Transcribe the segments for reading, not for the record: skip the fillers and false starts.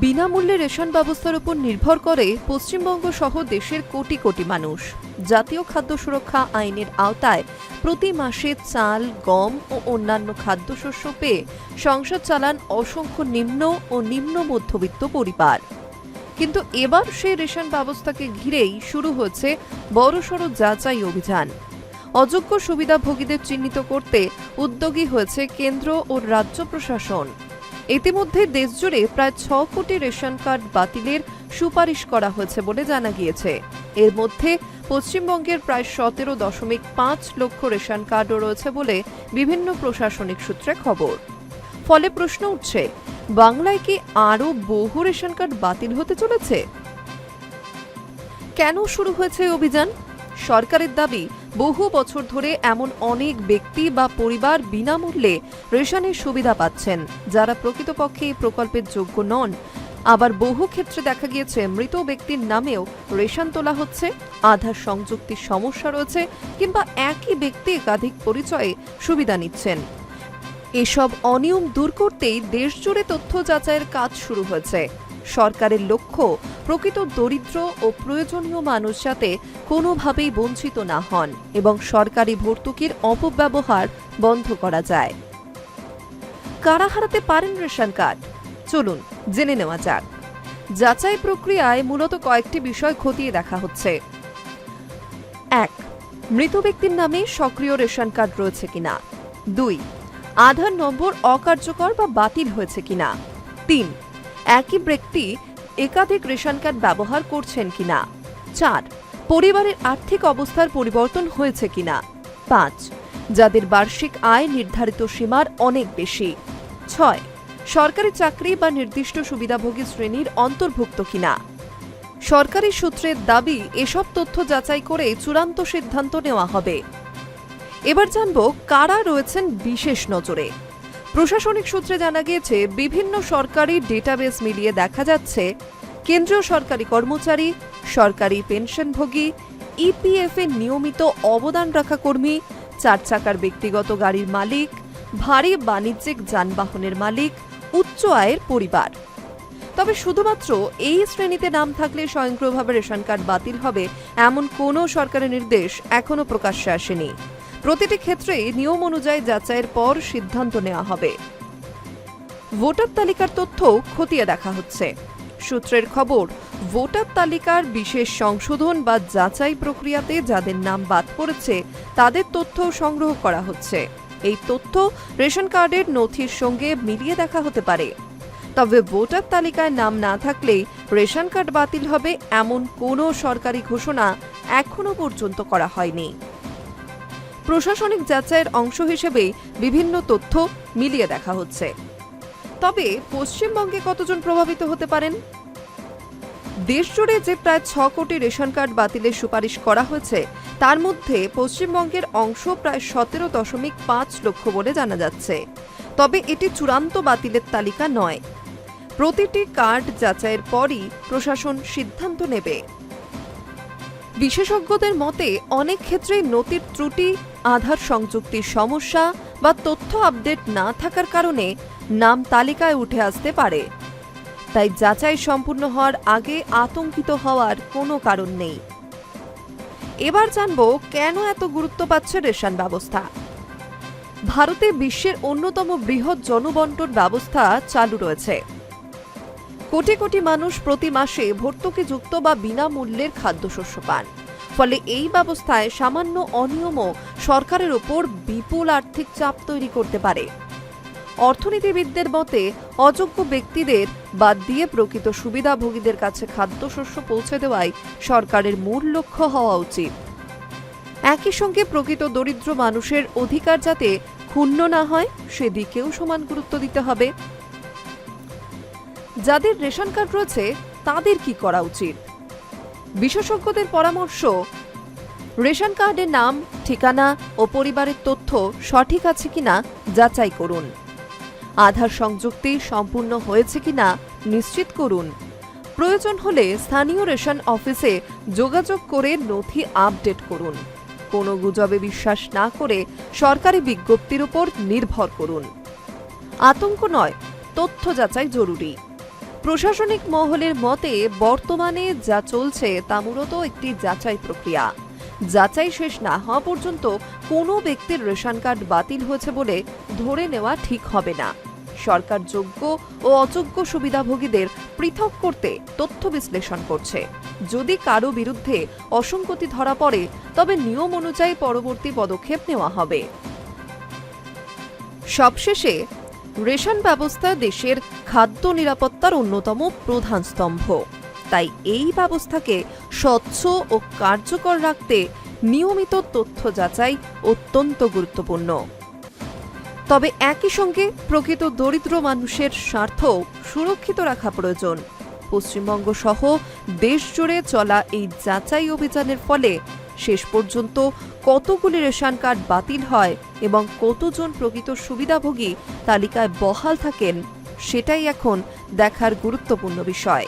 বিনামূল্যে রেশন ব্যবস্থার উপর নির্ভর করে পশ্চিমবঙ্গ সহ দেশের কোটি কোটি মানুষ। জাতীয় খাদ্য সুরক্ষা আইনের আওতায় প্রতি মাসে চাল, গম ও অন্যান্য খাদ্যশস্য পেয়ে সংসার চালান অসংখ্য নিম্ন ও নিম্ন মধ্যবিত্ত পরিবার। কিন্তু এবার সেই রেশন ব্যবস্থাকে ঘিরেই শুরু হয়েছে বড়সড় যাচাই অভিযান। অযোগ্য সুবিধাভোগীদের চিহ্নিত করতে উদ্যোগী হয়েছে কেন্দ্র ও রাজ্য প্রশাসন। ইতিমধ্যে দেশজুড়ে প্রায় ৬ কোটি রেশন কার্ড বাতিলের সুপারিশ করা হয়েছে বলে জানা গিয়েছে। এর মধ্যে পশ্চিমবঙ্গের প্রায় ১৭.৫ লক্ষ রেশন কার্ডও রয়েছে বলে বিভিন্ন প্রশাসনিক সূত্রে খবর। ফলে প্রশ্ন উঠছে, বাংলায় কি আরও বহু রেশন কার্ড বাতিল হতে চলেছে? কেন শুরু হয়েছে এই অভিযান? সরকারের দাবি, বহু বছর ধরে এমন অনেক ব্যক্তি বা পরিবার বিনামূল্যে রেশনের সুবিধা পাচ্ছেন যারা প্রকৃতপক্ষে এই প্রকল্পের যোগ্য নন। আবার বহু ক্ষেত্রে দেখা গিয়েছে মৃত ব্যক্তির নামেও রেশন তোলা হচ্ছে, আধার সংযুক্তির সমস্যা রয়েছে, কিংবা একই ব্যক্তি একাধিক পরিচয়ে সুবিধা নিচ্ছেন। এসব অনিয়ম দূর করতেই দেশজুড়ে তথ্য যাচাইয়ের কাজ শুরু হয়েছে। সরকারের লক্ষ্য, প্রকৃত দরিদ্র ও প্রয়োজনীয় মানুষ যাতে কোনোভাবেই বঞ্চিত না হন এবং সরকারি ভর্তুকির অপব্যবহার বন্ধ করা যায়। কারা হারাতে পারেন রেশন কার্ড? চলুন জেনে নেওয়া যাক। যাচাই প্রক্রিয়ায় মূলত কয়েকটি বিষয় খতিয়ে দেখা হচ্ছে। ১. মৃত ব্যক্তির নামে সক্রিয় রেশন কার্ড রয়েছে কিনা। ২. আধার নম্বর অকার্যকর বা বাতিল হয়েছে কিনা। ৩. একই ব্যক্তি একাধিক রেশন কার্ড ব্যবহার করছেন কিনা। ৪. পরিবারের আর্থিক অবস্থার পরিবর্তন হয়েছে কিনা। ৫. যাদের বার্ষিক আয় নির্ধারিত সীমার অনেক বেশি। ৬. সরকারি চাকরি বা নির্দিষ্ট সুবিধাভোগী শ্রেণীর অন্তর্ভুক্ত কিনা। সরকারি সূত্রের দাবি, এসব তথ্য যাচাই করে চূড়ান্ত সিদ্ধান্ত নেওয়া হবে। এবার জানব কারা রয়েছেন বিশেষ নজরে। প্রশাসনিক সূত্রে জানা গিয়েছে, বিভিন্ন সরকারি ডেটাবেস মিলিয়ে দেখা যাচ্ছে কেন্দ্রীয় সরকারি কর্মচারী, সরকারি পেনশনভোগী, ইপিএফ এ নিয়মিত অবদান রাখা কর্মী, ৪ চাকার ব্যক্তিগত গাড়ির মালিক, ভারী বাণিজ্যিক যানবাহনের মালিক, উচ্চ আয়ের পরিবার। তবে শুধুমাত্র এই শ্রেণীতে নাম থাকলে স্বয়ংক্রিয়ভাবে রেশন কার্ড বাতিল হবে এমন কোনো সরকারি নির্দেশ এখনো প্রকাশ্যে আসেনি। প্রতিটি ক্ষেত্রে নিয়ম অনুযায়ী যাচাইয়ের পর সিদ্ধান্ত নেওয়া হবে। ভোটার তালিকার তথ্য খতিয়ে দেখা হচ্ছে। সূত্রের খবর, ভোটার তালিকার বিশেষ সংশোধন বা যাচাই প্রক্রিয়াতে যাদের নাম বাদ পড়েছে তাদের তথ্য সংগ্রহ করা হচ্ছে। এই তথ্য রেশন কার্ডের নথির সঙ্গে মিলিয়ে দেখা হতে পারে। তবে ভোটার তালিকায় নাম না থাকলেই রেশন কার্ড বাতিল হবে এমন কোনো সরকারি ঘোষণা এখনো পর্যন্ত করা হয়নি। প্রশাসনিক যাচাইয়ের অংশ হিসেবেই বিভিন্ন তথ্য মিলিয়ে দেখা হচ্ছে। তবে পশ্চিমবঙ্গে কতজন প্রভাবিত হতে পারেন? দেশজুড়ে যে প্রায় ৬ কোটি রেশন কার্ড বাতিলের সুপারিশ করা হয়েছে তার মধ্যে পশ্চিমবঙ্গের অংশ প্রায় ১৭.৫ লক্ষ বলে জানা যাচ্ছে। তবে এটি চূড়ান্ত বাতিলের তালিকা নয়। প্রতিটি কার্ড যাচাইয়ের পরই প্রশাসন সিদ্ধান্ত নেবে। বিশেষজ্ঞদের মতে, অনেক ক্ষেত্রেই নথির ত্রুটি, আধার সংযুক্তির সমস্যা বা তথ্য আপডেট না থাকার কারণে নাম তালিকায় উঠে আসতে পারে। তাই যাচাই সম্পূর্ণ হওয়ার আগে আতঙ্কিত হওয়ার কোনো কারণ নেই। এবার জানব কেন এত গুরুত্ব পাচ্ছে রেশন ব্যবস্থা। ভারতে বিশ্বের অন্যতম বৃহৎ জনবন্টন ব্যবস্থা চালু রয়েছে। কোটি কোটি মানুষ প্রতি মাসে ভর্তুকিযুক্ত বা বিনামূল্যের খাদ্যশস্য পান। ফলে এই ব্যবস্থায় সামান্য অনিয়মও সরকারের ওপর বিপুল আর্থিক চাপ তৈরি করতে পারে। অর্থনীতিবিদদের মতে, অযোগ্য ব্যক্তিদের বাদ দিয়ে প্রকৃত সুবিধাভোগীদের কাছে খাদ্যশস্য পৌঁছে দেওয়াই সরকারের মূল লক্ষ্য হওয়া উচিত। একই সঙ্গে প্রকৃত দরিদ্র মানুষের অধিকার যাতে ক্ষুণ্ণ না হয় সেদিকেও সমান গুরুত্ব দিতে হবে। যাদের রেশন কার্ড রয়েছে তাদের কি করা উচিত? বিশেষজ্ঞদের পরামর্শ, রেশন কার্ডের নাম, ঠিকানা ও পরিবারের তথ্য সঠিক আছে কিনা যাচাই করুন। আধার সংযুক্তি সম্পূর্ণ হয়েছে কিনা নিশ্চিত করুন। প্রয়োজন হলে স্থানীয় রেশন অফিসে যোগাযোগ করে নথি আপডেট করুন। কোনো গুজবে বিশ্বাস না করে সরকারি বিজ্ঞপ্তির উপর নির্ভর করুন। আতঙ্ক নয়, তথ্য যাচাই জরুরি। প্রশাসনিক মহলের মতে বর্তমানে যা চলছে তা মূলত একটি যাচাই প্রক্রিয়া। যাচাই শেষ না হওয়া পর্যন্ত কোনো ব্যক্তির রেশন কার্ড বাতিল হয়েছে বলে ধরে নেওয়া ঠিক হবে না। সরকার যোগ্য ও অযোগ্য সুবিধাভোগীদের পৃথক করতে তথ্য বিশ্লেষণ করছে। যদি কারো বিরুদ্ধে অসঙ্গতি ধরা পড়ে তবে নিয়ম অনুযায়ী পরবর্তী পদক্ষেপ নেওয়া হবে। সবশেষে রেশন ব্যবস্থা দেশের খাদ্য নিরাপত্তার অন্যতম প্রধান স্তম্ভ। তাই এই ব্যবস্থাকে স্বচ্ছ ও কার্যকর রাখতে নিয়মিত তথ্য যাচাই অত্যন্ত গুরুত্বপূর্ণ। তবে একই সঙ্গে প্রকৃত দরিদ্র মানুষের স্বার্থ সুরক্ষিত রাখা প্রয়োজন। পশ্চিমবঙ্গ সহ দেশজুড়ে চলা এই যাচাই অভিযানের ফলে শেষ পর্যন্ত কতগুলি রেশন কার্ড বাতিল হয় এবং কতজন প্রকৃত সুবিধাভোগী তালিকায় বহাল থাকেন সেটাই এখন দেখার গুরুত্বপূর্ণ বিষয়।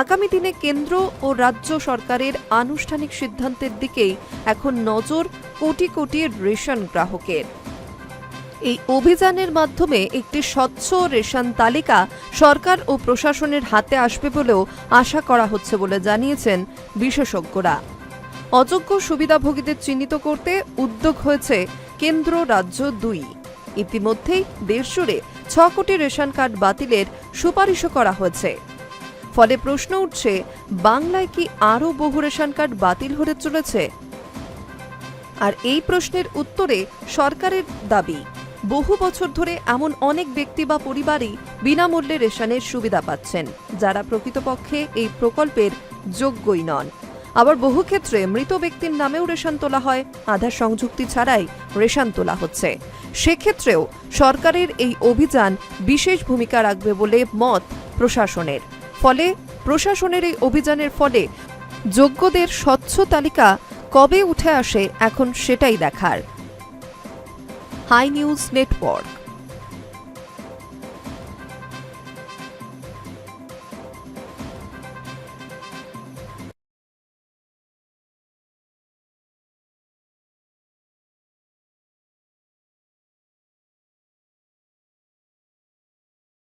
আগামী দিনে কেন্দ্র ও রাজ্য সরকারের আনুষ্ঠানিক সিদ্ধান্তের দিকেই এখন নজর কোটি কোটি রেশন গ্রাহকের। এই অভিযানের মাধ্যমে একটি স্বচ্ছ রেশন তালিকা সরকার ও প্রশাসনের হাতে আসবে বলেও আশা করা হচ্ছে বলে জানিয়েছেন বিশেষজ্ঞরা। অযোগ্য সুবিধাভোগীদের চিহ্নিত করতে উদ্যোগ হয়েছে কেন্দ্র রাজ্য দুই। ইতিমধ্যেই দেশজুড়ে 6 কোটি রেশন কার্ড বাতিলের সুপারিশও করা হয়েছে। ফলে প্রশ্ন উঠছে, বাংলায় কি আরও বহু রেশন কার্ড বাতিল হতে চলেছে? আর এই প্রশ্নের উত্তরে সরকারের দাবি, বহু বছর ধরে এমন অনেক ব্যক্তি বা পরিবারই বিনামূল্যে রেশনের সুবিধা পাচ্ছেন, যারা প্রকৃতপক্ষে এই প্রকল্পের যোগ্যই নন। আবার বহু ক্ষেত্রে মৃত ব্যক্তির নামেও রেশন তোলা হয়, আধার সংযুক্তি ছাড়াই রেশন তোলা হচ্ছে। সেক্ষেত্রেও সরকারের এই অভিযান বিশেষ ভূমিকা রাখবে বলে মত প্রশাসনের। ফলে প্রশাসনের এই অভিযানের ফলে যোগ্যদের স্বচ্ছ তালিকা কবে উঠে আসে এখন সেটাই দেখার। Hi news network.